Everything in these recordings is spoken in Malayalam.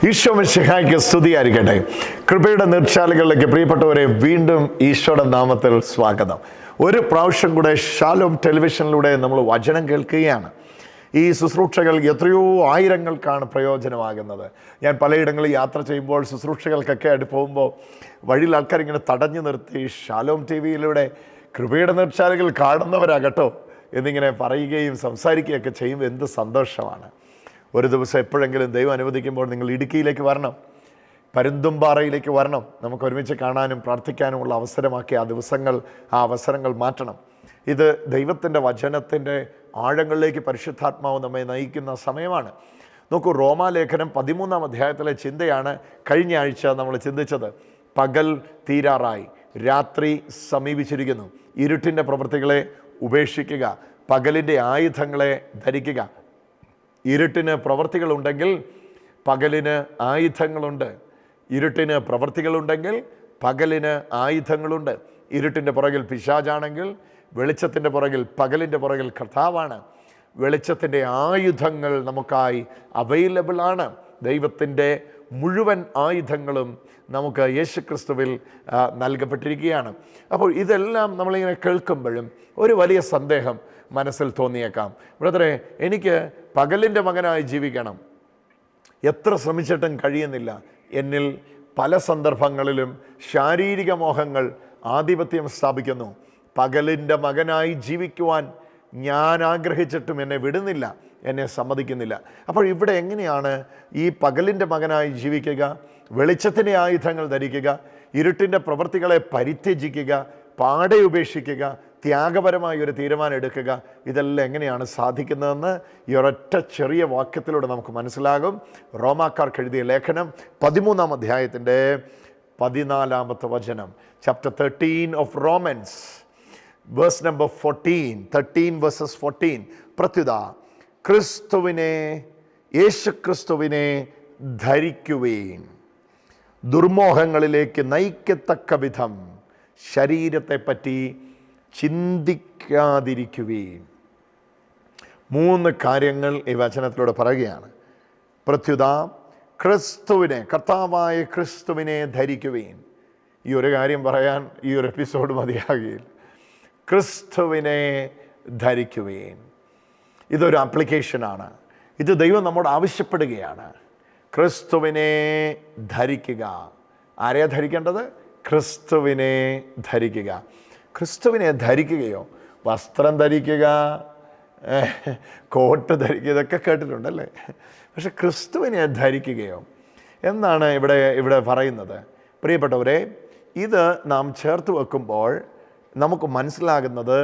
ഈശോ മിശിഹായ്ക്ക് സ്തുതിയായിരിക്കട്ടെ. കൃപയുടെ നീർച്ചാലുകളിലേക്ക് പ്രിയപ്പെട്ടവരെ വീണ്ടും ഈശോയുടെ നാമത്തിൽ സ്വാഗതം. ഒരു പ്രാവശ്യം കൂടെ ഷാലോം ടെലിവിഷനിലൂടെ നമ്മൾ വചനം കേൾക്കുകയാണ്. ഈ ശുശ്രൂഷകൾ എത്രയോ ആയിരങ്ങൾക്കാണ് പ്രയോജനമാകുന്നത്. ഞാൻ പലയിടങ്ങളിൽ യാത്ര ചെയ്യുമ്പോൾ ശുശ്രൂഷകൾക്കൊക്കെ ആയിട്ട് പോകുമ്പോൾ വഴിയിൽ ആൾക്കാരിങ്ങനെ തടഞ്ഞു നിർത്തി ഷാലോം ടി വിയിലൂടെ കൃപയുടെ നീർച്ചാലുകൾ കാണുന്നവരാകട്ടോ എന്നിങ്ങനെ പറയുകയും സംസാരിക്കുകയൊക്കെ ചെയ്യുമ്പോൾ എന്ത് സന്തോഷമാണ്. ഒരു ദിവസം എപ്പോഴെങ്കിലും ദൈവം അനുവദിക്കുമ്പോൾ നിങ്ങൾ ഇടുക്കിയിലേക്ക് വരണം, പരുന്തുംപാറയിലേക്ക് വരണം. നമുക്ക് ഒരുമിച്ച് കാണാനും പ്രാർത്ഥിക്കാനുമുള്ള അവസരമാക്കി ആ അവസരങ്ങൾ മാറ്റണം. ഇത് ദൈവത്തിൻ്റെ വചനത്തിൻ്റെ ആഴങ്ങളിലേക്ക് പരിശുദ്ധാത്മാവ് നമ്മെ നയിക്കുന്ന സമയമാണ്. നോക്കൂ, റോമാലേഖനം 13-ാം അധ്യായത്തിലെ ചിന്തയാണ് കഴിഞ്ഞ ആഴ്ച നമ്മൾ ചിന്തിച്ചത്. പകൽ തീരാറായി, രാത്രി സമീപിച്ചിരിക്കുന്നു. ഇരുട്ടിൻ്റെ പ്രവൃത്തികളെ ഉപേക്ഷിക്കുക, പകലിൻ്റെ ആയുധങ്ങളെ ധരിക്കുക. ഇരുട്ടിന് പ്രവൃത്തികളുണ്ടെങ്കിൽ പകലിന് ആയുധങ്ങളുണ്ട്. ഇരുട്ടിന് പ്രവൃത്തികളുണ്ടെങ്കിൽ പകലിന് ആയുധങ്ങളുണ്ട്. ഇരുട്ടിൻ്റെ പുറകിൽ പിശാചാണെങ്കിൽ വെളിച്ചത്തിൻ്റെ പുറകിൽ, പകലിൻ്റെ പുറകിൽ കർത്താവാണ്. വെളിച്ചത്തിൻ്റെ ആയുധങ്ങൾ നമുക്കായി അവൈലബിൾ ആണ്. ദൈവത്തിൻ്റെ മുഴുവൻ ആയുധങ്ങളും നമുക്ക് യേശുക്രിസ്തുവിൽ നൽകപ്പെട്ടിരിക്കുകയാണ്. അപ്പോൾ ഇതെല്ലാം നമ്മളിങ്ങനെ കേൾക്കുമ്പോഴും ഒരു വലിയ സന്ദേഹം മനസ്സിൽ തോന്നിയേക്കാം. ബ്രദറെ, എനിക്ക് പകലിൻ്റെ മകനായി ജീവിക്കണം, എത്ര ശ്രമിച്ചിട്ടും കഴിയുന്നില്ല. എന്നിൽ പല സന്ദർഭങ്ങളിലും ശാരീരിക മോഹങ്ങൾ ആധിപത്യം സ്ഥാപിക്കുന്നു. പകലിൻ്റെ മകനായി ജീവിക്കുവാൻ ഞാൻ ആഗ്രഹിച്ചിട്ടും എന്നെ വിടുന്നില്ല, എന്നെ സമ്മതിക്കുന്നില്ല. അപ്പോൾ ഇവിടെ എങ്ങനെയാണ് ഈ പകലിൻ്റെ മകനായി ജീവിക്കുക, വെളിച്ചത്തിൻ്റെ ആയുധങ്ങൾ ധരിക്കുക, ഇരുട്ടിൻ്റെ പ്രവൃത്തികളെ പരിത്യജിക്കുക, പാടെ ഉപേക്ഷിക്കുക, ത്യാഗപരമായ ഒരു തീരുമാനം എടുക്കുക? ഇതെല്ലാം എങ്ങനെയാണ് സാധിക്കുന്നതെന്ന് ഈ ഒരൊറ്റ ചെറിയ വാക്യത്തിലൂടെ നമുക്ക് മനസ്സിലാകും. റോമാക്കാർക്ക് എഴുതിയ ലേഖനം 13-ാം അധ്യായത്തിൻ്റെ 14-ാമത്തെ വചനം, chapter 13 of Romans, verse number 14, 13 verses 14. പ്രത്യുത ക്രിസ്തുവിനെ, യേശുക്രിസ്തുവിനെ ധരിക്കുവേൻ, ദുർമോഹങ്ങളിലേക്ക് നയിക്കത്തക്ക വിധം ശരീരത്തെപ്പറ്റി ചിന്തിക്കാതിരിക്കുവേൻ. 3 കാര്യങ്ങൾ ഈ വചനത്തിലൂടെ പറയുകയാണ്. പ്രത്യുത ക്രിസ്തുവിനെ, കർത്താവായ ക്രിസ്തുവിനെ ധരിക്കുവേൻ. ഈ ഒരു കാര്യം പറയാൻ ഈ ഒരു എപ്പിസോഡ് മതിയാകില്ല. ക്രിസ്തുവിനെ ധരിക്കുവേൻ. ഇതൊരു ആപ്ലിക്കേഷനാണ്. ഇത് ദൈവം നമ്മോട് ആവശ്യപ്പെടുകയാണ്. ക്രിസ്തുവിനെ ധരിക്കുക. ആരെയാ ധരിക്കേണ്ടത്? ക്രിസ്തുവിനെ ധരിക്കുക. ക്രിസ്തുവിനെ ധരിക്കുകയോ, വസ്ത്രം ധരിക്കുക, കോട്ട് ധരിക്കുക, ഇതൊക്കെ കേട്ടിട്ടുണ്ടല്ലേ? പക്ഷെ ക്രിസ്തുവിനെ ധരിക്കുകയോ എന്നാണ് ഇവിടെ പറയുന്നത്. പ്രിയപ്പെട്ടവരെ, ഇത് നാം ചേർത്ത് വെക്കുമ്പോൾ നമുക്ക് മനസ്സിലാകുന്നത്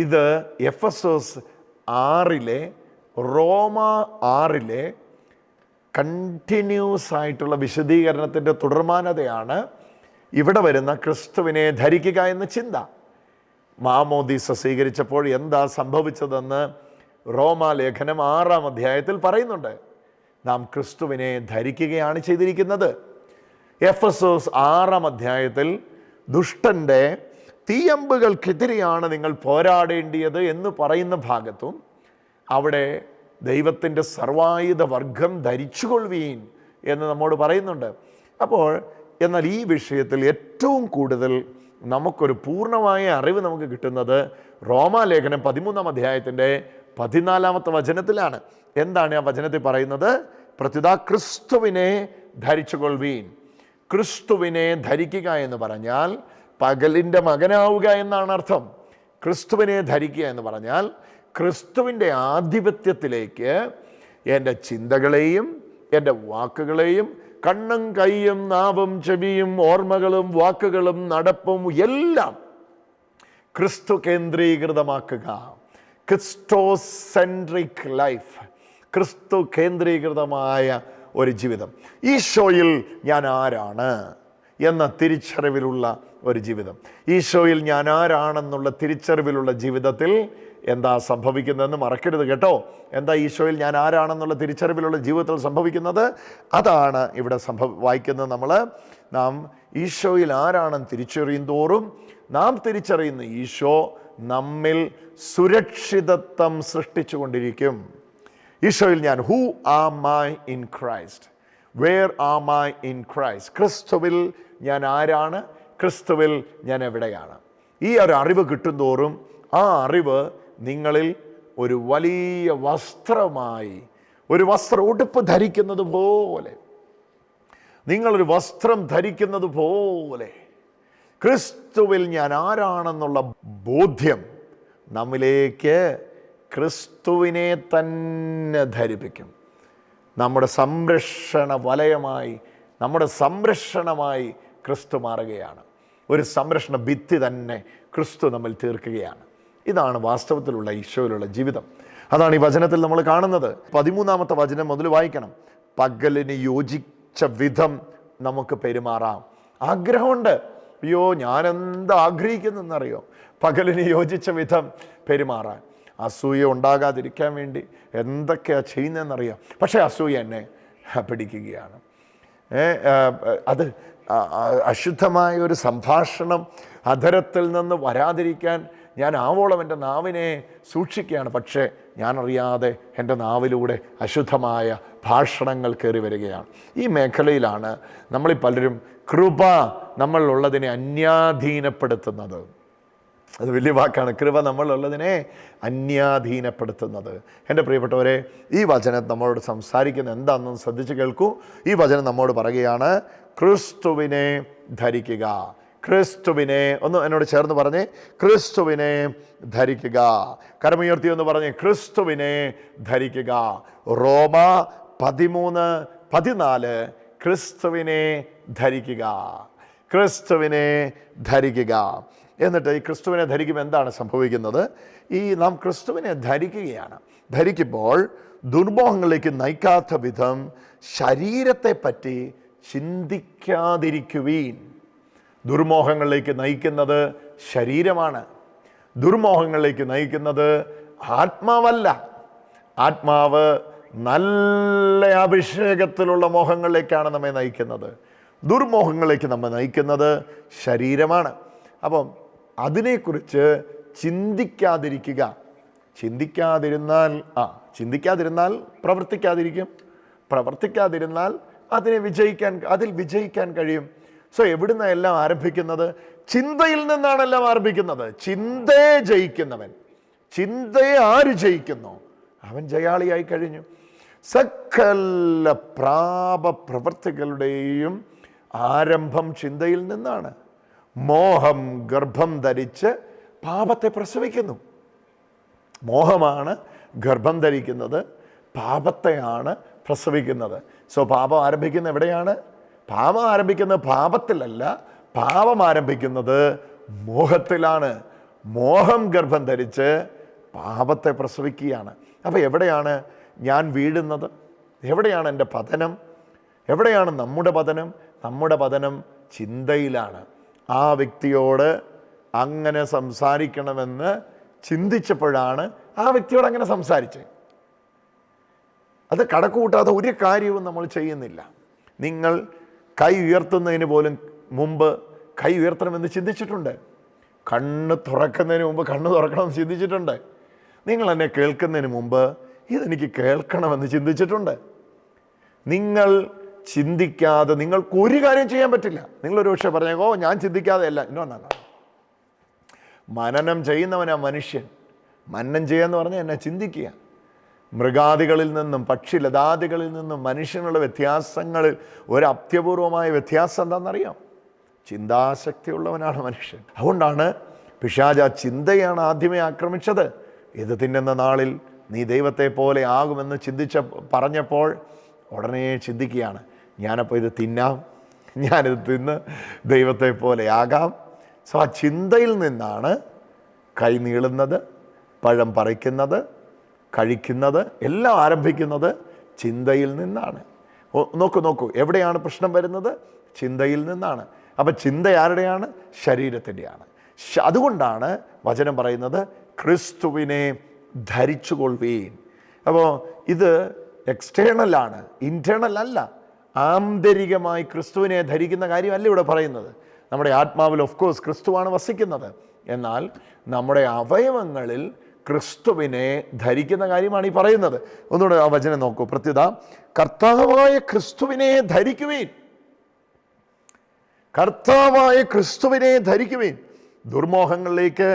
ഇത് എഫെസോസ് 6-ലെ, റോമ 6-ലെ കണ്ടിന്യൂസ് ആയിട്ടുള്ള വിശദീകരണത്തിൻ്റെ തുടർമാനതയാണ് ഇവിടെ വരുന്ന ക്രിസ്തുവിനെ ധരിക്കുക എന്ന ചിന്ത. മാമോദീസ സ്വീകരിച്ചപ്പോൾ എന്താ സംഭവിച്ചതെന്ന് റോമാലേഖനം 6-ാം അധ്യായത്തിൽ പറയുന്നുണ്ട്. നാം ക്രിസ്തുവിനെ ധരിക്കുകയാണ് ചെയ്തിരിക്കുന്നത്. എഫെസോസ് 6-ാം അധ്യായത്തിൽ ദുഷ്ടൻ്റെ തീയമ്പുകൾക്കെതിരെയാണ് നിങ്ങൾ പോരാടേണ്ടിയത് എന്ന് പറയുന്ന ഭാഗത്തും അവിടെ ദൈവത്തിൻ്റെ സർവായുധ വർഗം ധരിച്ചുകൊള്ളുവീൻ എന്ന് നമ്മോട് പറയുന്നുണ്ട്. അപ്പോൾ എന്നാൽ ഈ വിഷയത്തിൽ ഏറ്റവും കൂടുതൽ നമുക്കൊരു പൂർണ്ണമായ അറിവ് നമുക്ക് കിട്ടുന്നത് റോമാലേഖനം 13-ാം അധ്യായത്തിൻ്റെ 14-ാമത്തെ വചനത്തിലാണ്. എന്താണ് ആ വചനത്തിൽ പറയുന്നത്? പ്രത്യുത ക്രിസ്തുവിനെ ധരിച്ചുകൊള്ളുവീൻ. ക്രിസ്തുവിനെ ധരിക്കുക എന്ന് പറഞ്ഞാൽ പകലിൻ്റെ മകനാവുക എന്നാണ് അർത്ഥം. ക്രിസ്തുവിനെ ധരിക്കുക എന്ന് പറഞ്ഞാൽ ക്രിസ്തുവിൻ്റെ ആധിപത്യത്തിലേക്ക് എൻ്റെ ചിന്തകളെയും എൻ്റെ വാക്കുകളെയും, കണ്ണും കൈയും നാവും ചെവിയും ഓർമ്മകളും വാക്കുകളും നടപ്പും എല്ലാം ക്രിസ്തു കേന്ദ്രീകൃതമാക്കുക. ക്രിസ്റ്റോസെൻട്രിക് ലൈഫ്, ക്രിസ്തു കേന്ദ്രീകൃതമായ ഒരു ജീവിതം. ഈശോയിൽ ഞാൻ ആരാണ് എന്ന തിരിച്ചറിവിലുള്ള ഒരു ജീവിതം. ഈശോയിൽ ഞാൻ ആരാണെന്നുള്ള തിരിച്ചറിവിലുള്ള ജീവിതത്തിൽ എന്താ സംഭവിക്കുന്നതെന്ന് മറക്കരുത് കേട്ടോ. എന്താ ഈശോയിൽ ഞാൻ ആരാണെന്നുള്ള തിരിച്ചറിവിലുള്ള ജീവിതത്തിൽ സംഭവിക്കുന്നത്? അതാണ് ഇവിടെ വായിക്കുന്നത്. നാം ഈശോയിൽ ആരാണെന്ന് തിരിച്ചറിയും തോറും നാം തിരിച്ചറിയുന്ന ഈശോ നമ്മിൽ സുരക്ഷിതത്വം സൃഷ്ടിച്ചു കൊണ്ടിരിക്കും. ഈശോയിൽ ഞാൻ, who am I in Christ, where am I in Christ? ക്രിസ്തുവിൽ ഞാൻ ആരാണ്? ക്രിസ്തുവിൽ ഞാൻ എവിടെയാണ്? ഈ ഒരു അറിവ് കിട്ടുന്തോറും ആ അറിവ് നിങ്ങളിൽ ഒരു വലിയ വസ്ത്രമായി, ഒരു ഉടുപ്പ് ധരിക്കുന്നത് പോലെ, നിങ്ങളൊരു വസ്ത്രം ധരിക്കുന്നത് പോലെ ക്രിസ്തുവിൽ ഞാൻ ആരാണെന്നുള്ള ബോധ്യം നമ്മിലേക്ക് ക്രിസ്തുവിനെ തന്നെ ധരിപ്പിക്കും. നമ്മുടെ സംരക്ഷണ വലയമായി, നമ്മുടെ സംരക്ഷണമായി ക്രിസ്തു മാറുകയാണ്. ഒരു സംരക്ഷണ ഭിത്തി തന്നെ ക്രിസ്തു നമ്മിൽ തീർക്കുകയാണ്. ഇതാണ് വാസ്തവത്തിലുള്ള ഈശോയിലുള്ള ജീവിതം. അതാണ് ഈ വചനത്തിൽ നമ്മൾ കാണുന്നത്. 13-ാമത്തെ വചനം മുതൽ വായിക്കണം. പകലിന് യോജിച്ച വിധം നമുക്ക് പെരുമാറാം. ആഗ്രഹമുണ്ട്. അയ്യോ, ഞാനെന്ത് ആഗ്രഹിക്കുന്നെന്നറിയോ? പകലിന് യോജിച്ച വിധം പെരുമാറാൻ. അസൂയ ഉണ്ടാകാതിരിക്കാൻ വേണ്ടി എന്തൊക്കെയാണ് ചെയ്യുന്നതെന്നറിയാം. പക്ഷേ അസൂയ എന്നെ പിടിക്കുകയാണ്. അത് അശുദ്ധമായ ഒരു സംഭാഷണം അധരത്തിൽ നിന്ന് വരാതിരിക്കാൻ ഞാൻ ആവോളം എൻ്റെ നാവിനെ സൂക്ഷിക്കുകയാണ്. പക്ഷേ ഞാനറിയാതെ എൻ്റെ നാവിലൂടെ അശുദ്ധമായ ഭാഷണങ്ങൾ കയറി വരികയാണ്. ഈ മേഖലയിലാണ് നമ്മളീ പലരും കൃപ നമ്മളിലുള്ളതിനെ അന്യാധീനപ്പെടുത്തുന്നത്. അത് വലിയ വാക്കാണ്, കൃപ നമ്മളുള്ളതിനെ അന്യാധീനപ്പെടുത്തുന്നത്. എൻ്റെ പ്രിയപ്പെട്ടവരെ, ഈ വചനം നമ്മളോട് സംസാരിക്കുന്നത് എന്താണെന്ന് ശ്രദ്ധിച്ച് കേൾക്കൂ. ഈ വചനം നമ്മോട് പറയുകയാണ്, ക്രിസ്തുവിനെ ധരിക്കുക. ക്രിസ്തുവിനെ, ഒന്ന് എന്നോട് ചേർന്ന് പറഞ്ഞേ, ക്രിസ്തുവിനെ ധരിക്കുക. കരമുയർത്തി എന്ന് പറഞ്ഞേ, ക്രിസ്തുവിനെ ധരിക്കുക. റോമ 13:14 ക്രിസ്തുവിനെ ധരിക്കുക, ക്രിസ്തുവിനെ ധരിക്കുക. എന്നിട്ട് ഈ ക്രിസ്തുവിനെ ധരിക്കുമ്പോൾ എന്താണ് സംഭവിക്കുന്നത്? നാം ക്രിസ്തുവിനെ ധരിക്കുകയാണ്. ധരിക്കുമ്പോൾ ദുർമോഹങ്ങളിലേക്ക് നയിക്കാത്ത വിധം ശരീരത്തെ പറ്റി ചിന്തിക്കാതിരിക്കുവീൻ. ദുർമോഹങ്ങളിലേക്ക് നയിക്കുന്നത് ശരീരമാണ്. ദുർമോഹങ്ങളിലേക്ക് നയിക്കുന്നത് ആത്മാവല്ല. ആത്മാവ് നല്ല അഭിഷേകത്തിലുള്ള മോഹങ്ങളിലേക്കാണ് നമ്മെ നയിക്കുന്നത്. ദുർമോഹങ്ങളിലേക്ക് നമ്മെ നയിക്കുന്നത് ശരീരമാണ്. അപ്പം അതിനെക്കുറിച്ച് ചിന്തിക്കാതിരിക്കുക. ചിന്തിക്കാതിരുന്നാൽ പ്രവർത്തിക്കാതിരിക്കും. പ്രവർത്തിക്കാതിരുന്നാൽ അതിൽ വിജയിക്കാൻ കഴിയും. സോ എവിടുന്ന എല്ലാം ആരംഭിക്കുന്നത്? ചിന്തയിൽ നിന്നാണ് എല്ലാം ആരംഭിക്കുന്നത്. ചിന്തയെ ജയിക്കുന്നവൻ, ചിന്തയെ ആര് ജയിക്കുന്നു അവൻ ജയാളിയായി കഴിഞ്ഞു. സകല പ്രവൃത്തികളുടെയും ആരംഭം ചിന്തയിൽ നിന്നാണ്. മോഹം ഗർഭം ധരിച്ച് പാപത്തെ പ്രസവിക്കുന്നു. മോഹമാണ് ഗർഭം ധരിക്കുന്നത്, പാപത്തെയാണ് പ്രസവിക്കുന്നത്. സോ പാപം ആരംഭിക്കുന്നത് എവിടെയാണ്? പാപം ആരംഭിക്കുന്നത് പാപത്തിലല്ല, പാപം ആരംഭിക്കുന്നത് മോഹത്തിലാണ്. മോഹം ഗർഭം ധരിച്ച് പാപത്തെ പ്രസവിക്കുകയാണ്. അപ്പോൾ എവിടെയാണ് ഞാൻ വീഴുന്നത്? എവിടെയാണ് എൻ്റെ പതനം? എവിടെയാണ് നമ്മുടെ പതനം? നമ്മുടെ പതനം ചിന്തയിലാണ്. ആ വ്യക്തിയോട് അങ്ങനെ സംസാരിക്കണമെന്ന് ചിന്തിച്ചപ്പോഴാണ് ആ വ്യക്തിയോട് അങ്ങനെ സംസാരിച്ചത്. അത് കടക്കുകൂട്ടാതെ ഒരു കാര്യവും നമ്മൾ ചെയ്യുന്നില്ല. നിങ്ങൾ കൈ ഉയർത്തുന്നതിന് പോലും മുമ്പ് കൈ ഉയർത്തണമെന്ന് ചിന്തിച്ചിട്ടുണ്ട്. കണ്ണ് തുറക്കുന്നതിന് മുമ്പ് കണ്ണ് തുറക്കണമെന്ന് ചിന്തിച്ചിട്ടുണ്ട്. നിങ്ങൾ എന്നെ കേൾക്കുന്നതിന് മുമ്പ് ഇതെനിക്ക് കേൾക്കണമെന്ന് ചിന്തിച്ചിട്ടുണ്ട്. നിങ്ങൾ ചിന്തിക്കാതെ നിങ്ങൾക്ക് ഒരു കാര്യം ചെയ്യാൻ പറ്റില്ല. നിങ്ങളൊരു പക്ഷേ പറഞ്ഞോ, ഞാൻ ചിന്തിക്കാതെ അല്ല. നോ. മനനം ചെയ്യുന്നവനാ മനുഷ്യൻ. മനനം ചെയ്യാന്ന് പറഞ്ഞാൽ എന്നെ ചിന്തിക്കുക. മൃഗാദികളിൽ നിന്നും പക്ഷിലതാദികളിൽ നിന്നും മനുഷ്യനുള്ള വ്യത്യാസങ്ങളിൽ ഒരു അത്യപൂർവമായ വ്യത്യാസം എന്താണെന്നറിയാം? ചിന്താശക്തിയുള്ളവനാണ് മനുഷ്യൻ. അതുകൊണ്ടാണ് പിശാച് ആ ചിന്തയാണ് ആദ്യമേ ആക്രമിച്ചത്. ഇത് തിന്നുന്ന നാളിൽ നീ ദൈവത്തെ പോലെ ആകുമെന്ന് പറഞ്ഞപ്പോൾ ഉടനെ ചിന്തിക്കുകയാണ്, ഞാനപ്പോൾ ഇത് തിന്നാം, ഞാനിത് തിന്ന് ദൈവത്തെ പോലെ ആകാം. സോ ആ ചിന്തയിൽ നിന്നാണ് കൈ നീളുന്നത്, പഴം പറിക്കുന്നത്, കഴിക്കുന്നത് എല്ലാം ആരംഭിക്കുന്നത് ചിന്തയിൽ നിന്നാണ്. നോക്കൂ എവിടെയാണ് പ്രശ്നം വരുന്നത്? ചിന്തയിൽ നിന്നാണ്. അപ്പം ചിന്ത ആരുടെയാണ്? ശരീരത്തിൻ്റെയാണ്. അതുകൊണ്ടാണ് വചനം പറയുന്നത് ക്രിസ്തുവിനെ ധരിച്ചുകൊള്ളുവീൻ. അപ്പോൾ ഇത് എക്സ്റ്റേണലാണ്, ഇൻറ്റേണൽ അല്ല. ആന്തരികമായി ക്രിസ്തുവിനെ ധരിക്കുന്ന കാര്യമല്ല ഇവിടെ പറയുന്നത്. നമ്മുടെ ആത്മാവിൽ ഓഫ് കോഴ്സ് ക്രിസ്തുവാണ് വസിക്കുന്നത്. എന്നാൽ നമ്മുടെ അവയവങ്ങളിൽ ക്രിസ്തുവിനെ ധരിക്കുന്ന കാര്യമാണ് ഈ പറയുന്നത്. ഒന്നുകൂടെ ആ വചനം നോക്കൂ. പ്രത്യുത കർത്താവായ ക്രിസ്തുവിനെ ധരിക്കുവീൻ. കർത്താവായ ക്രിസ്തുവിനെ ധരിക്കുവീൻ. ദുർമോഹങ്ങളിലേക്ക്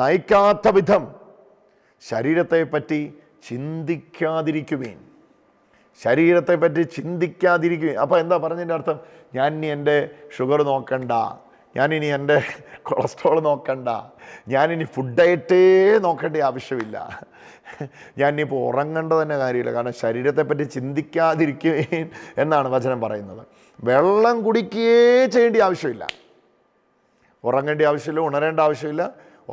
നയിക്കാത്ത വിധം ശരീരത്തെ പറ്റി ചിന്തിക്കാതിരിക്കുവീൻ. ശരീരത്തെ പറ്റി ചിന്തിക്കാതിരിക്കുവീൻ. അപ്പോൾ എന്താ പറഞ്ഞതിൻ്റെ അർത്ഥം? ഞാൻ ഇനി എൻ്റെ ഷുഗർ നോക്കണ്ട, ഞാനിനി എൻ്റെ കൊളസ്ട്രോൾ നോക്കണ്ട, ഞാനിനി ഫുഡ് ഡയറ്റേ നോക്കേണ്ട ആവശ്യമില്ല, ഞാനിപ്പോൾ ഉറങ്ങേണ്ട തന്നെ കാര്യമില്ല. കാരണം ശരീരത്തെപ്പറ്റി ചിന്തിക്കാതിരിക്കുകയും എന്നാണ് വചനം പറയുന്നത്. വെള്ളം കുടിക്കുകയേ ചെയ്യേണ്ട ആവശ്യമില്ല, ഉറങ്ങേണ്ട ആവശ്യമില്ല, ഉണരേണ്ട ആവശ്യമില്ല.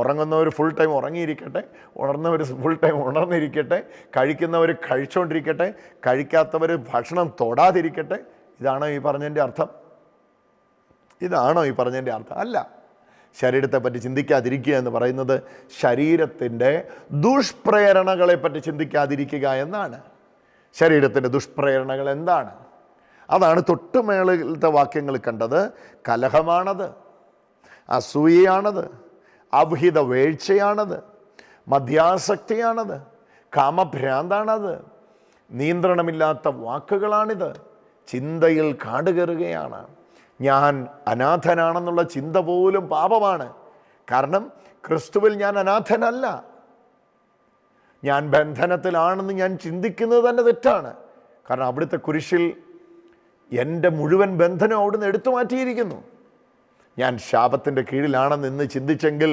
ഉറങ്ങുന്നവർ ഫുൾ ടൈം ഉറങ്ങിയിരിക്കട്ടെ, ഉണർന്നവർ ഫുൾ ടൈം ഉണർന്നിരിക്കട്ടെ, കഴിക്കുന്നവർ കഴിച്ചുകൊണ്ടിരിക്കട്ടെ, കഴിക്കാത്തവർ ഭക്ഷണം തൊടാതിരിക്കട്ടെ. ഇതാണോ ഈ പറഞ്ഞതിൻ്റെ അർത്ഥം? ഇതാണോ ഈ പറഞ്ഞതിൻ്റെ അർത്ഥം? അല്ല. ശരീരത്തെ പറ്റി ചിന്തിക്കാതിരിക്കുക എന്ന് പറയുന്നത് ശരീരത്തിൻ്റെ ദുഷ്പ്രേരണകളെപ്പറ്റി ചിന്തിക്കാതിരിക്കുക എന്നാണ്. ശരീരത്തിൻ്റെ ദുഷ്പ്രേരണകൾ എന്താണ്? അതാണ് തൊട്ടുമേളത്തെ വാക്യങ്ങൾ കണ്ടത്. കലഹമാണത്, അസൂയയാണത്, അവിഹിത വീഴ്ചയാണത്, മദ്യാസക്തിയാണത്, കാമഭ്രാന്താണത്, നിയന്ത്രണമില്ലാത്ത വാക്കുകളാണിത്, ചിന്തയിൽ കാടുകയറുകയാണ്. ഞാൻ അനാഥനാണെന്നുള്ള ചിന്ത പോലും പാപമാണ്. കാരണം ക്രിസ്തുവിൽ ഞാൻ അനാഥനല്ല, ഞാൻ ബന്ധനത്തിലാണെന്ന് ഞാൻ ചിന്തിക്കുന്നത് തന്നെ തെറ്റാണ്. കാരണം അവിടുത്തെ കുരിശിൽ എൻ്റെ മുഴുവൻ ബന്ധനം അവിടുന്ന് എടുത്തു മാറ്റിയിരിക്കുന്നു. ഞാൻ ശാപത്തിൻ്റെ കീഴിലാണെന്ന് ഇന്ന് ചിന്തിച്ചെങ്കിൽ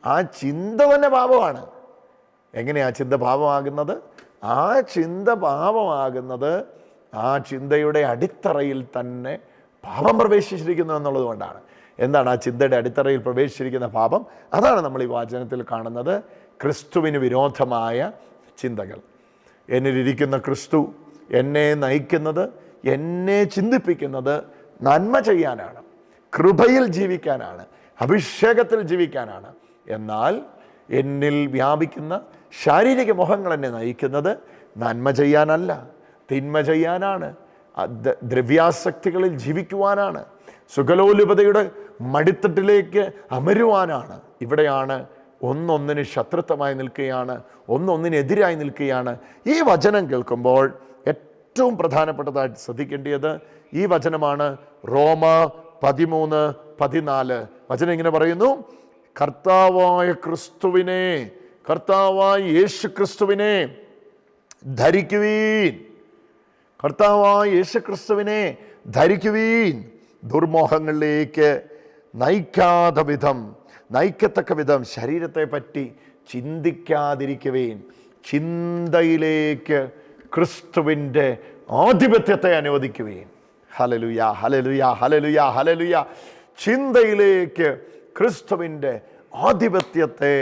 ആ ചിന്ത തന്നെ പാപമാണ്. എങ്ങനെയാ ചിന്ത പാപമാകുന്നത്? ആ ചിന്ത പാപമാകുന്നത് ആ ചിന്തയുടെ അടിത്തറയിൽ തന്നെ പാപം പ്രവേശിച്ചിരിക്കുന്നു എന്നുള്ളത് കൊണ്ടാണ്. എന്താണ് ആ ചിന്തയുടെ അടിത്തറയിൽ പ്രവേശിച്ചിരിക്കുന്ന പാപം? അതാണ് നമ്മൾ ഈ വാചനത്തിൽ കാണുന്നത്. ക്രിസ്തുവിന് വിരോധമായ ചിന്തകൾ. എന്നിലിരിക്കുന്ന ക്രിസ്തു എന്നെ നയിക്കുന്നത്, എന്നെ ചിന്തിപ്പിക്കുന്നത് നന്മ ചെയ്യാനാണ്, കൃപയിൽ ജീവിക്കാനാണ്, അഭിഷേകത്തിൽ ജീവിക്കാനാണ്. എന്നാൽ എന്നിൽ വ്യാപിക്കുന്ന ശാരീരിക മോഹങ്ങൾ എന്നെ നയിക്കുന്നത് നന്മ ചെയ്യാനല്ല, തിന്മ ചെയ്യാനാണ്, ദ്രവ്യാസക്തികളിൽ ജീവിക്കുവാനാണ്, സുഖലോലുപതയുടെ മടിത്തട്ടിലേക്ക് അമരുവാനാണ്. ഇവിടെയാണ് ഒന്നൊന്നിന് ശത്രുത്വമായി നിൽക്കുകയാണ്, ഒന്നൊന്നിനെതിരായി നിൽക്കുകയാണ്. ഈ വചനം കേൾക്കുമ്പോൾ ഏറ്റവും പ്രധാനപ്പെട്ടതായിട്ട് ശ്രദ്ധിക്കേണ്ടത് ഈ വചനമാണ്. റോമ 13:14 വചനം ഇങ്ങനെ പറയുന്നു: കർത്താവായ ക്രിസ്തുവിനെ, കർത്താവായ യേശു ക്രിസ്തുവിനെ ധരിക്കുവീൻ. കർത്താവായ യേശു ക്രിസ്തുവിനെ ധരിക്കുവീൻ. ദുർമോഹങ്ങളിലേക്ക് നയിക്കത്തക്ക വിധം ശരീരത്തെ പറ്റി ചിന്തിക്കാതിരിക്കുവീൻ. ചിന്തയിലേക്ക് ക്രിസ്തുവിൻ്റെ ആധിപത്യത്തെ അനുവദിക്കുവീൻ. Hallelujah, hallelujah, hallelujah, hallelujah. ചിന്തയിലേക്ക് ക്രിസ്തുവിൻ്റെ ആധിപത്യത്തെ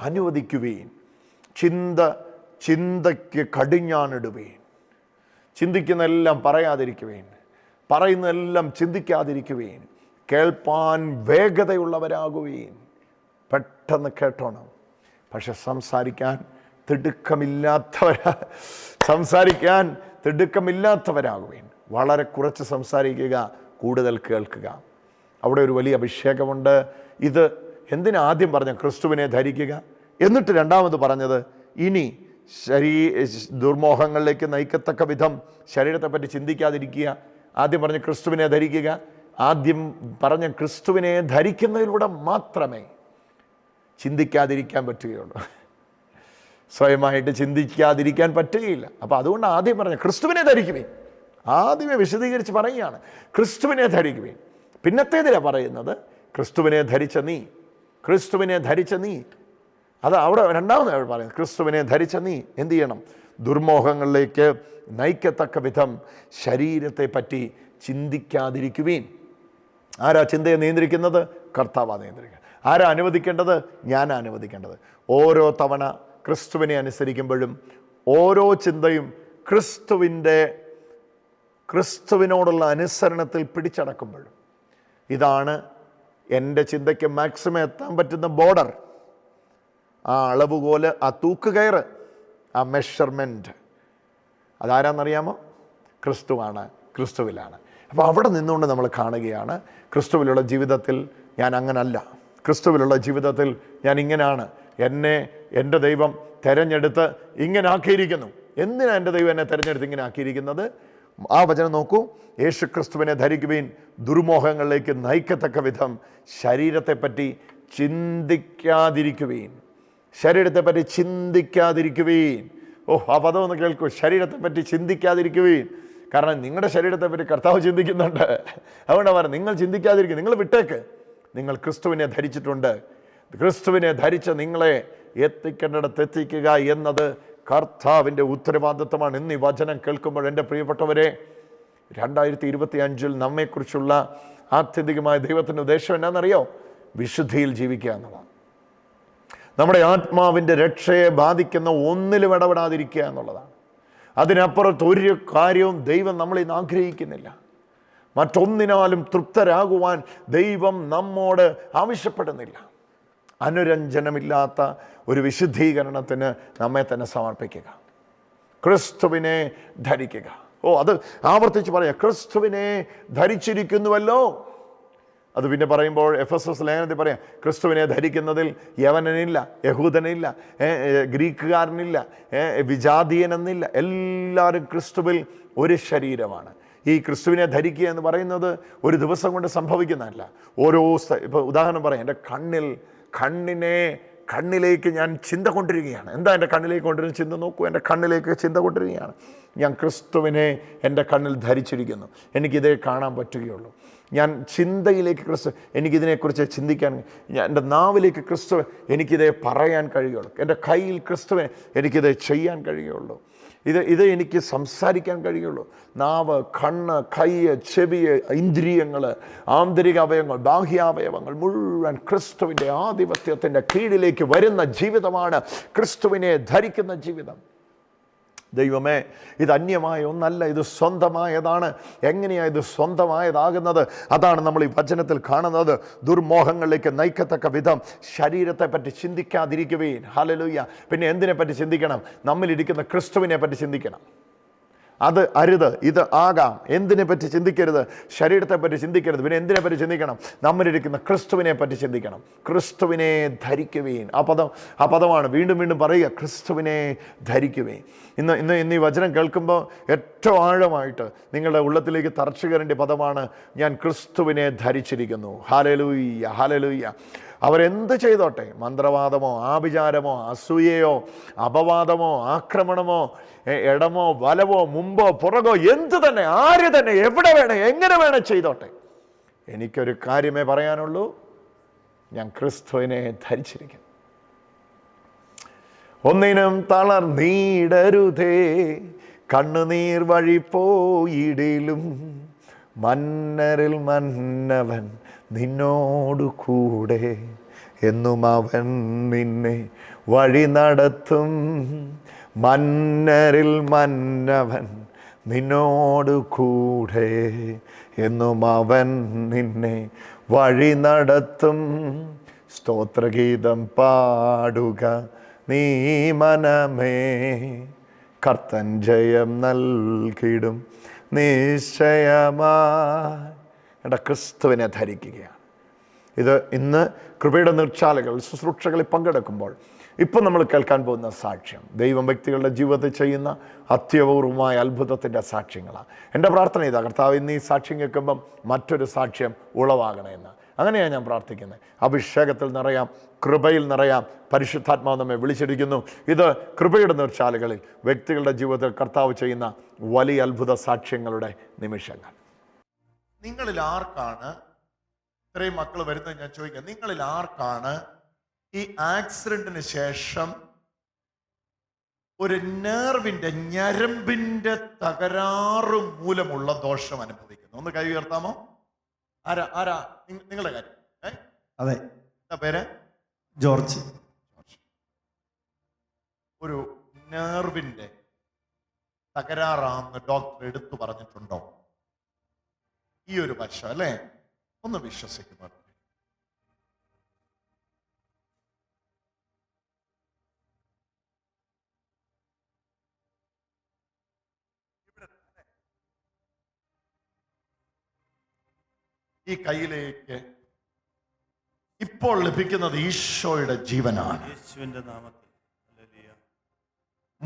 അനുവദിക്കുവീൻ. ചിന്തയ്ക്ക് കടിഞ്ഞാണിടുവീൻ. ചിന്തിക്കുന്നെല്ലാം പറയാതിരിക്കുവീൻ, പറയുന്നതെല്ലാം ചിന്തിക്കാതിരിക്കുവീൻ. കേൾപ്പാൻ വേഗതയുള്ളവരാകുവീൻ. പെട്ടെന്ന് കേട്ടോണം, പക്ഷെ സംസാരിക്കാൻ തിടുക്കമില്ലാത്തവരാകുവീൻ. വളരെ കുറച്ച് സംസാരിക്കുക, കൂടുതൽ കേൾക്കുക. അവിടെ ഒരു വലിയ അഭിഷേകമുണ്ട്. ഇത് എന്തിനാദ്യം പറഞ്ഞ ക്രിസ്തുവിനെ ധരിക്കുക, എന്നിട്ട് രണ്ടാമത് പറഞ്ഞത് ഇനി ദുർമോഹങ്ങളിലേക്ക് നയിക്കത്തക്ക വിധം ശരീരത്തെപ്പറ്റി ചിന്തിക്കാതിരിക്കുക. ആദ്യം പറഞ്ഞ ക്രിസ്തുവിനെ ധരിക്കുക. ആദ്യം പറഞ്ഞ ക്രിസ്തുവിനെ ധരിക്കുന്നതിലൂടെ മാത്രമേ ചിന്തിക്കാതിരിക്കാൻ പറ്റുകയുള്ളൂ. സ്വയമായിട്ട് ചിന്തിക്കാതിരിക്കാൻ പറ്റുകയില്ല. അപ്പോൾ അതുകൊണ്ട് ആദ്യം പറഞ്ഞ ക്രിസ്തുവിനെ ധരിക്കുവീൻ. ആദ്യമേ വിശദീകരിച്ച് പറയുകയാണ്, ക്രിസ്തുവിനെ ധരിക്കുവീൻ. പിന്നത്തേതിലാണ് പറയുന്നത് ക്രിസ്തുവിനെ ധരിച്ച നീ, ക്രിസ്തുവിനെ ധരിച്ച നീ. അത് അവിടെ രണ്ടാമത് പറയുന്നത്, ക്രിസ്തുവിനെ ധരിച്ച നീ എന്ത് ചെയ്യണം? ദുർമോഹങ്ങളിലേക്ക് നയിക്കത്തക്ക വിധം ശരീരത്തെ പറ്റി ചിന്തിക്കാതിരിക്കുവീൻ. ആരാ ചിന്തയെ നിയന്ത്രിക്കുന്നത്? കർത്താവാ നിയന്ത്രിക്കുക. ആരാ അനുവദിക്കേണ്ടത്? ഞാൻ അനുവദിക്കേണ്ടത്. ഓരോ തവണ ക്രിസ്തുവിനെ അനുസരിക്കുമ്പോഴും ഓരോ ചിന്തയും ക്രിസ്തുവിനോടുള്ള അനുസരണത്തിൽ പിടിച്ചടക്കുമ്പോഴും, ഇതാണ് എൻ്റെ ചിന്തയ്ക്ക് മാക്സിമം എത്താൻ പറ്റുന്ന ബോർഡർ, ആ അളവുകോല്, ആ തൂക്കുകയറ്, ആ മെഷർമെൻറ്റ്. അതാരാന്നറിയാമോ? ക്രിസ്തുവാണ്, ക്രിസ്തുവിലാണ്. അപ്പോൾ അവിടെ നിന്നുകൊണ്ട് നമ്മൾ കാണുകയാണ്, ക്രിസ്തുവിലുള്ള ജീവിതത്തിൽ ഞാൻ അങ്ങനല്ല, ക്രിസ്തുവിലുള്ള ജീവിതത്തിൽ ഞാൻ ഇങ്ങനെയാണ് എന്നെ എൻ്റെ ദൈവം തിരഞ്ഞെടുത്ത് ഇങ്ങനെ ആക്കിയിരിക്കുന്നു. എന്തിനാണ് എൻ്റെ ദൈവം എന്നെ തിരഞ്ഞെടുത്ത് ഇങ്ങനെ ആക്കിയിരിക്കുന്നത്? ആ വചനം നോക്കൂ. യേശു ക്രിസ്തുവിനെ ധരിക്കുവീൻ, ദുർമോഹങ്ങളിലേക്ക് നയിക്കത്തക്ക വിധം ശരീരത്തെപ്പറ്റി ചിന്തിക്കാതിരിക്കുവീൻ. ശരീരത്തെപ്പറ്റി ചിന്തിക്കാതിരിക്കുവീൻ. ആ പദം ഒന്ന് കേൾക്കൂ. ശരീരത്തെപ്പറ്റി ചിന്തിക്കാതിരിക്കുവീൻ. കാരണം നിങ്ങളുടെ ശരീരത്തെപ്പറ്റി കർത്താവ് ചിന്തിക്കുന്നുണ്ട്. അതുകൊണ്ടാണ് പറയുന്നത്, നിങ്ങൾ ചിന്തിക്കാതിരിക്കും, നിങ്ങൾ വിട്ടേക്ക്. നിങ്ങൾ ക്രിസ്തുവിനെ ധരിച്ചിട്ടുണ്ട്. ക്രിസ്തുവിനെ ധരിച്ച നിങ്ങളെ എത്തിക്കേണ്ടിടത്ത് എത്തിക്കുക എന്നത് കർത്താവിൻ്റെ ഉത്തരവാദിത്വമാണ്. ഇന്ന് ഈ വചനം കേൾക്കുമ്പോൾ എൻ്റെ പ്രിയപ്പെട്ടവരെ, 2025 നമ്മെക്കുറിച്ചുള്ള ആത്യന്തികമായ ദൈവത്തിൻ്റെ ഉദ്ദേശം എന്നാണെന്നറിയോ? വിശുദ്ധിയിൽ ജീവിക്കുക എന്നുള്ളതാണ്. നമ്മുടെ ആത്മാവിൻ്റെ രക്ഷയെ ബാധിക്കുന്ന ഒന്നിലും ഇടപെടാതിരിക്കുക എന്നുള്ളതാണ്. അതിനപ്പുറത്ത് ഒരു കാര്യവും ദൈവം നമ്മളിൽ നിന്ന് ആഗ്രഹിക്കുന്നില്ല. മറ്റൊന്നിനാലും തൃപ്തരാകുവാൻ ദൈവം നമ്മോട് ആവശ്യപ്പെടുന്നില്ല. അനുരഞ്ജനമില്ലാത്ത ഒരു വിശുദ്ധീകരണത്തിന് നമ്മെ തന്നെ സമർപ്പിക്കുക, ക്രിസ്തുവിനെ ധരിക്കുക. അത് ആവർത്തിച്ച് പറയാം, ക്രിസ്തുവിനെ ധരിച്ചിരിക്കുന്നുവല്ലോ. അത് പിന്നെ പറയുമ്പോൾ എഫെസോസ് ലേഖനത്തിൽ പറയാം, ക്രിസ്തുവിനെ ധരിക്കുന്നതിൽ യവനനില്ല, യഹൂദനില്ല, ഗ്രീക്കുകാരനില്ല, വിജാതീയനെന്നില്ല, എല്ലാവരും ക്രിസ്തുവിൽ ഒരു ശരീരമാണ്. ഈ ക്രിസ്തുവിനെ ധരിക്കുക എന്ന് പറയുന്നത് ഒരു ദിവസം കൊണ്ട് സംഭവിക്കുന്നതല്ല. ഓരോ ഇപ്പോൾ ഉദാഹരണം പറയാം, എൻ്റെ കണ്ണിലേക്ക് ഞാൻ ചിന്ത കൊണ്ടിരിക്കുകയാണ്. എന്താ എൻ്റെ കണ്ണിലേക്ക് കൊണ്ടിരുന്ന ചിന്ത? നോക്കൂ, എൻ്റെ കണ്ണിലേക്ക് ചിന്ത കൊണ്ടിരിക്കുകയാണ്. ഞാൻ ക്രിസ്തുവിനെ എൻ്റെ കണ്ണിൽ ധരിച്ചിരിക്കുന്നു. എനിക്കിതേ കാണാൻ പറ്റുകയുള്ളൂ. ഞാൻ ചിന്തയിലേക്ക് ക്രിസ്തു, എനിക്കിതിനെക്കുറിച്ച് ചിന്തിക്കാൻ, എൻ്റെ നാവിലേക്ക് ക്രിസ്തു, എനിക്കിതേ പറയാൻ കഴിയുള്ളൂ. എൻ്റെ കയ്യിൽ ക്രിസ്തുവിനെ എനിക്കിത് ചെയ്യാൻ കഴിയുള്ളൂ. ഇത് എനിക്ക് സംസാരിക്കാൻ കഴിയുള്ളൂ. നാവ്, കണ്ണ്, കൈ, ചെവി, ഇന്ദ്രിയങ്ങൾ, ആന്തരിക അവയവങ്ങൾ, ബാഹ്യാവയവങ്ങൾ മുഴുവൻ ക്രിസ്തുവിൻ്റെ ആധിപത്യത്തിൻ്റെ കീഴിലേക്ക് വരുന്ന ജീവിതമാണ് ക്രിസ്തുവിനെ ധരിക്കുന്ന ജീവിതം. ദൈവമേ, ഇത് അന്യമായ ഒന്നല്ല, ഇത് സ്വന്തമായതാണ്. എങ്ങനെയാണ് ഇത് സ്വന്തമായതാകുന്നത്? അതാണ് നമ്മൾ ഈ വചനത്തിൽ കാണുന്നത്. ദുർമോഹങ്ങളിലേക്ക് നയിക്കത്തക്ക വിധം ശരീരത്തെപ്പറ്റി ചിന്തിക്കാതിരിക്കുകയും. ഹല്ലേലൂയ. പിന്നെ എന്തിനെപ്പറ്റി ചിന്തിക്കണം? നമ്മളിരിക്കുന്ന ക്രിസ്തുവിനെ പറ്റി ചിന്തിക്കണം. അത് അരുത്, ഇത് ആകാം. എന്തിനെ പറ്റി ചിന്തിക്കരുത്? ശരീരത്തെ പറ്റി ചിന്തിക്കരുത്. പിന്നെ എന്തിനെ പറ്റി ചിന്തിക്കണം? നമ്മളിരിക്കുന്ന ക്രിസ്തുവിനെ പറ്റി ചിന്തിക്കണം. ക്രിസ്തുവിനെ ധരിക്കുവീൻ. ആ പദമാണ് വീണ്ടും വീണ്ടും പറയുക, ക്രിസ്തുവിനെ ധരിക്കുവീൻ. ഇന്ന് ഈ വചനം കേൾക്കുമ്പോൾ ഏറ്റവും ആഴമായിട്ട് നിങ്ങളുടെ ഉള്ളത്തിലേക്ക് തറച്ചു കയറേണ്ട പദമാണ്, ഞാൻ ക്രിസ്തുവിനെ ധരിച്ചിരിക്കുന്നു. Hallelujah, hallelujah. അവരെന്ത് ചെയ്തോട്ടെ, മന്ത്രവാദമോ ആഭിചാരമോ അസൂയയോ അപവാദമോ ആക്രമണമോ ഇടമോ വലവോ മുമ്പോ പുറകോ എന്ത് തന്നെ, ആര് തന്നെ, എവിടെ വേണേ, എങ്ങനെ വേണേ ചെയ്തോട്ടെ, എനിക്കൊരു കാര്യമേ പറയാനുള്ളൂ, ഞാൻ ക്രിസ്തുവിനെ ധരിച്ചിരിക്കുന്നു. ഒന്നിനും തളർന്നീടരുതേ, കണ്ണുനീർ വഴി പോയിടിലും മന്നരിൽ മന്നവൻ നിന്നോടു കൂടെ, എന്നും അവൻ നിന്നെ വഴി നടത്തും. മന്നരിൽ മന്നവൻ നിന്നോടു കൂടെ, എന്നും അവൻ നിന്നെ വഴി നടത്തും. സ്തോത്രഗീതം പാടുക നീ മനമേ, കർത്തൻ ജയം നൽകിടും നിശ്ചയമായി. എൻ്റെ ക്രിസ്തുവിനെ ധരിക്കുകയാണ്. ഇത് ഇന്ന് കൃപയുടെ നീർച്ചാലുകൾ ശുശ്രൂഷകളിൽ പങ്കെടുക്കുമ്പോൾ ഇപ്പം നമ്മൾ കേൾക്കാൻ പോകുന്ന സാക്ഷ്യം ദൈവം വ്യക്തികളുടെ ജീവിതത്തിൽ ചെയ്യുന്ന അത്യപൂർവമായ അത്ഭുതത്തിൻ്റെ സാക്ഷ്യങ്ങളാണ്. എൻ്റെ പ്രാർത്ഥന ഇതാ, കർത്താവ് ഇന്ന് ഈ സാക്ഷ്യം കേൾക്കുമ്പം മറ്റൊരു സാക്ഷ്യം ഉളവാകണമെന്ന്. അങ്ങനെയാണ് ഞാൻ പ്രാർത്ഥിക്കുന്നത്. അഭിഷേകത്തിൽ നിറയാം, കൃപയിൽ നിറയാം. പരിശുദ്ധാത്മാവ് നമ്മെ വിളിച്ചിരിക്കുന്നു. ഇത് കൃപയുടെ നീർച്ചാലുകളിൽ വ്യക്തികളുടെ ജീവിതത്തിൽ കർത്താവ് ചെയ്യുന്ന വലിയ അത്ഭുത സാക്ഷ്യങ്ങളുടെ നിമിഷങ്ങൾ. നിങ്ങളിൽ ആർക്കാണ്, ഇത്രയും മക്കൾ വരുന്നത് ഞാൻ ചോദിക്കാം, നിങ്ങളിൽ ആർക്കാണ് ഈ ആക്സിഡന്റിന് ശേഷം ഒരു നെർവിന്റെ ഞരമ്പിന്റെ തകരാറ് മൂലമുള്ള ദോഷം അനുഭവിക്കുന്നു? ഒന്ന് കൈ ഉയർത്താമോ? ആരാ നിങ്ങളുടെ കാര്യം? അതെ. എന്താ പേര്? ജോർജ്. ഒരു നെർവിന്റെ തകരാറാണെന്ന് ഡോക്ടർ എടുത്തു പറഞ്ഞിട്ടുണ്ടോ? ഈ ഒരു വശം അല്ലേ? ഒന്ന് വിശ്വസിക്കുന്നു. ഈ കയ്യിലേക്ക് ഇപ്പോൾ ലഭിക്കുന്നത് ഈശോയുടെ ജീവനാണ്. യേശുവിന്റെ നാമത്തിൽ ഹല്ലേലൂയ.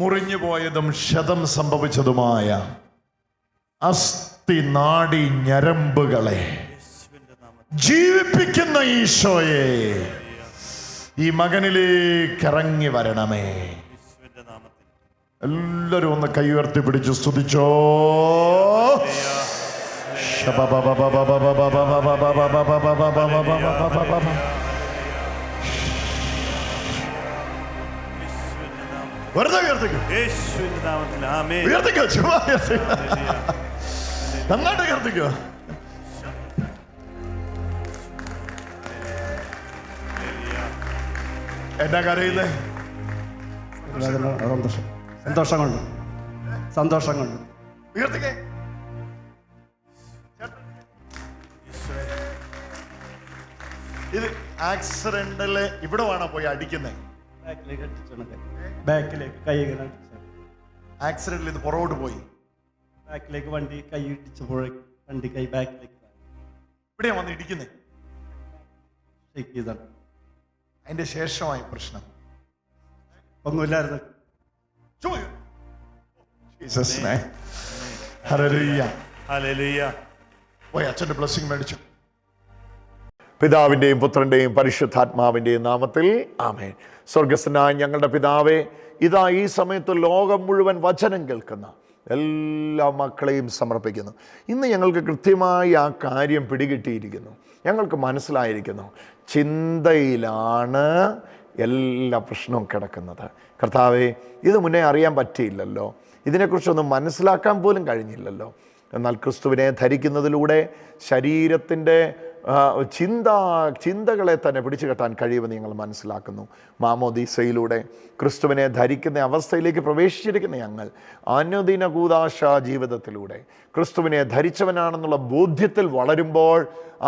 മുറിഞ്ഞു പോയതും ക്ഷതം സംഭവിച്ചതുമായ അസ്ഥി നാഡി ഞരമ്പുകളെ യേശുവിന്റെ നാമത്തിൽ ജീവിപ്പിക്കുന്ന ഈശോയെ ഈ മകനിലേക്ക് ഇറങ്ങി വരണമേ. യേശുവിന്റെ നാമത്തിൽ എല്ലാവരും ഒന്ന് കൈ ഉയർത്തി പിടിച്ച് സ്തുതിച്ചോ. വെറുതെ ഉയർത്തിക്കോ, യേശുവിന്റെ നാമത്തിൽ ആമേൻ. ഉയർത്തിക്കോ, ചുമ്മാ ഉയർത്തിക്കോ, നന്നായിട്ട് ഉയർത്തിക്കോ. എന്നാ കരയുന്നേ? സന്തോഷം, സന്തോഷം കൊണ്ട്, സന്തോഷം കൊണ്ട്. ഉയർത്തിക്കേ. ഇത് ആക്സിഡന്റില് ഇവിടെ വേണോ പോയി അടിക്കുന്നേ? ബാക്കിലേക്ക് അടിച്ചോണ്ട് ബാക്കിലേക്ക് കൈ ഇങ്ങനെ അടിച്ചു. ആക്സിഡന്റിൽ ഇത് പുറകോട്ട് പോയി, ബാക്കിലേക്ക് വണ്ടി കൈ ഇടിച്ചപ്പോഴേക്ക് വണ്ടി കൈ ബാക്കിലേക്ക് ഇവിടെയാ വന്ന് ഇടിക്കുന്നേ. ഷേക്ക് ചെയ്താണ്. അതിന്റെ ശേഷമായി പ്രശ്നം. ഒന്നുമില്ലായിരുന്നു. ജീസസിനെ ഹല്ലേലൂയ. ഹല്ലേലൂയ. പോയി അച്ഛന്റെ ബ്ലെസ്സിംഗ് മേടിച്ചു. പിതാവിൻ്റെയും പുത്രൻ്റെയും പരിശുദ്ധാത്മാവിൻ്റെയും നാമത്തിൽ ആമേൻ. സ്വർഗസ്ഥനായ ഞങ്ങളുടെ പിതാവേ, ഇതാ ഈ സമയത്ത് ലോകം മുഴുവൻ വചനം കേൾക്കുന്ന എല്ലാ മക്കളെയും സമർപ്പിക്കുന്നു. ഇന്ന് ഞങ്ങൾക്ക് കൃത്യമായി ആ കാര്യം പിടികിട്ടിയിരിക്കുന്നു, ഞങ്ങൾക്ക് മനസ്സിലായിരിക്കുന്നു. ചിന്തയിലാണ് എല്ലാ പ്രശ്നവും കിടക്കുന്നത്. കർത്താവേ, ഇത് മുന്നേ അറിയാൻ പറ്റിയില്ലല്ലോ, ഇതിനെക്കുറിച്ചൊന്നും മനസ്സിലാക്കാൻ പോലും കഴിഞ്ഞില്ലല്ലോ. എന്നാൽ ക്രിസ്തുവിനെ ധരിക്കുന്നതിലൂടെ ശരീരത്തിൻ്റെ ചിന്തകളെ തന്നെ പിടിച്ചു കെട്ടാൻ കഴിയുമെന്ന് ഞങ്ങൾ മനസ്സിലാക്കുന്നു. മാമോദീസയിലൂടെ ക്രിസ്തുവിനെ ധരിക്കുന്ന അവസ്ഥയിലേക്ക് പ്രവേശിച്ചിരിക്കുന്ന ഞങ്ങൾ അനുദിന കൂദാശ ജീവിതത്തിലൂടെ ക്രിസ്തുവിനെ ധരിച്ചവനാണെന്നുള്ള ബോധ്യത്തിൽ വളരുമ്പോൾ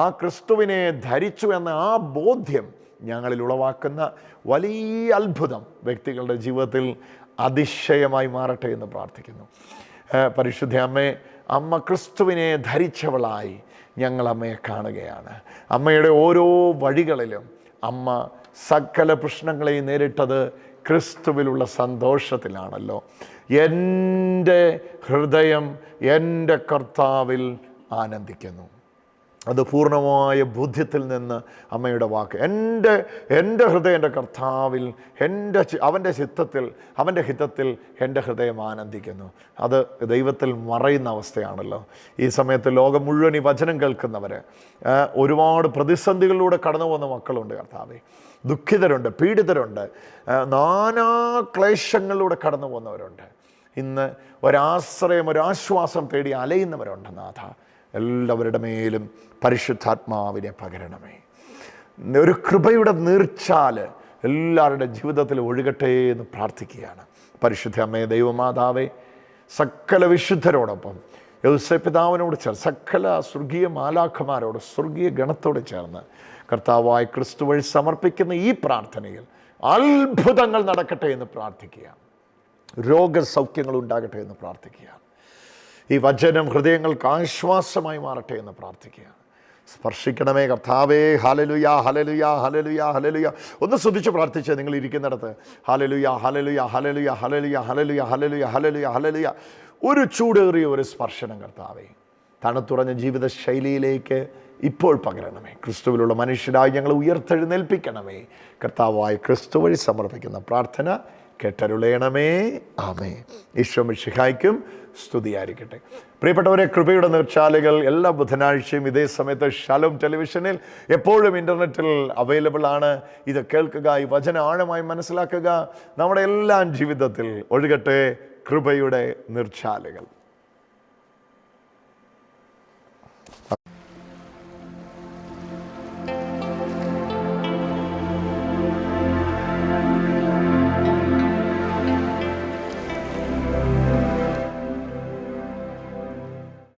ആ ക്രിസ്തുവിനെ ധരിച്ചു എന്ന ആ ബോധ്യം ഞങ്ങളിൽ ഉളവാക്കുന്ന വലിയ അത്ഭുതം വ്യക്തികളുടെ ജീവിതത്തിൽ അതിശയമായി മാറട്ടെ എന്ന് പ്രാർത്ഥിക്കുന്നു. പരിശുദ്ധ അമ്മേ, അമ്മ ക്രിസ്തുവിനെ ധരിച്ചവളായി ഞങ്ങൾ അമ്മയെ കാണുകയാണ്. അമ്മയുടെ ഓരോ വഴികളിലും അമ്മ സകല പ്രശ്നങ്ങളെയും നേരിട്ടത് ക്രിസ്തുവിലുള്ള സന്തോഷത്തിലാണല്ലോ. എൻ്റെ ഹൃദയം എൻ്റെ കർത്താവിൽ ആനന്ദിക്കുന്നു. അത് പൂർണ്ണമായ ബോധ്യത്തിൽ നിന്ന് അമ്മയുടെ വാക്ക്, എൻ്റെ ഹൃദയം എൻ്റെ കർത്താവിൽ, അവൻ്റെ ചിത്തത്തിൽ, അവൻ്റെ ഹിതത്തിൽ എൻ്റെ ഹൃദയം ആനന്ദിക്കുന്നു. അത് ദൈവത്തിൽ മറയുന്ന അവസ്ഥയാണല്ലോ. ഈ സമയത്ത് ലോകം മുഴുവൻ ഈ വചനം കേൾക്കുന്നവർ ഒരുപാട് പ്രതിസന്ധികളിലൂടെ കടന്നു പോകുന്ന മക്കളുണ്ട് കർത്താവേ. ദുഃഖിതരുണ്ട്, പീഡിതരുണ്ട്, നാനാ ക്ലേശങ്ങളിലൂടെ കടന്നു പോകുന്നവരുണ്ട്. ഇന്ന് ഒരാശ്രയം, ഒരാശ്വാസം തേടി അലയുന്നവരുണ്ട് നാഥ. എല്ലാവരുടെ മേലും പരിശുദ്ധാത്മാവിനെ പകരണമേ. ഒരു കൃപയുടെ നീർച്ചാല് എല്ലാവരുടെ ജീവിതത്തിൽ ഒഴുകട്ടെ എന്ന് പ്രാർത്ഥിക്കുകയാണ്. പരിശുദ്ധ അമ്മേ, ദൈവമാതാവേ, സകല വിശുദ്ധരോടൊപ്പം യൗസേപ്പ് പിതാവിനോട് ചേർന്ന് സകല സ്വർഗീയ മാലാഖമാരോട്, സ്വർഗീയ ഗണത്തോട് ചേർന്ന് കർത്താവായ ക്രിസ്തു വഴി സമർപ്പിക്കുന്ന ഈ പ്രാർത്ഥനയിൽ അത്ഭുതങ്ങൾ നടക്കട്ടെ എന്ന് പ്രാർത്ഥിക്കുക. രോഗസൗഖ്യങ്ങൾ ഉണ്ടാകട്ടെ എന്ന് പ്രാർത്ഥിക്കുക. ഈ വചനം ഹൃദയങ്ങൾക്ക് ആശ്വാസമായി മാറട്ടെ എന്ന് പ്രാർത്ഥിക്കുകയാണ്. സ്പർശിക്കണമേ കർത്താവേ. Hallelujah, hallelujah, hallelujah, hallelujah. ഒന്ന് ശ്രദ്ധിച്ച് പ്രാർത്ഥിച്ചേ നിങ്ങൾ ഇരിക്കുന്നിടത്ത്. Hallelujah, hallelujah, hallelujah, hallelujah, hallelujah, hallelujah, hallelujah, hallelujah. ഒരു ചൂടേറിയ ഒരു സ്പർശനം കർത്താവേ തണുത്തുറഞ്ഞ ജീവിത ശൈലിയിലേക്ക് ഇപ്പോൾ പകരണമേ. ക്രിസ്തുവിലുള്ള മനുഷ്യരായി ഞങ്ങൾ ഉയർത്തെഴുന്നേൽപ്പിക്കണമേ. കർത്താവായ ക്രിസ്തു വഴി സമർപ്പിക്കുന്ന പ്രാർത്ഥന കേട്ടരുളയണമേ. ആമേ. ഈശോ മിശിഹായ്ക്കും സ്തുതിയായിരിക്കട്ടെ. പ്രിയപ്പെട്ടവരെ, കൃപയുടെ നീർച്ചാലുകൾ എല്ലാ ബുധനാഴ്ചയും ഇതേ സമയത്ത് ഷാലോം ടെലിവിഷനിൽ എപ്പോഴും ഇൻ്റർനെറ്റിൽ അവൈലബിൾ ആണ്. ഇത് കേൾക്കുക, ഈ വചനം ആഴമായി മനസ്സിലാക്കുക. നമ്മുടെ എല്ലാ ജീവിതത്തിൽ ഒഴുകട്ടെ കൃപയുടെ നീർച്ചാലുകൾ.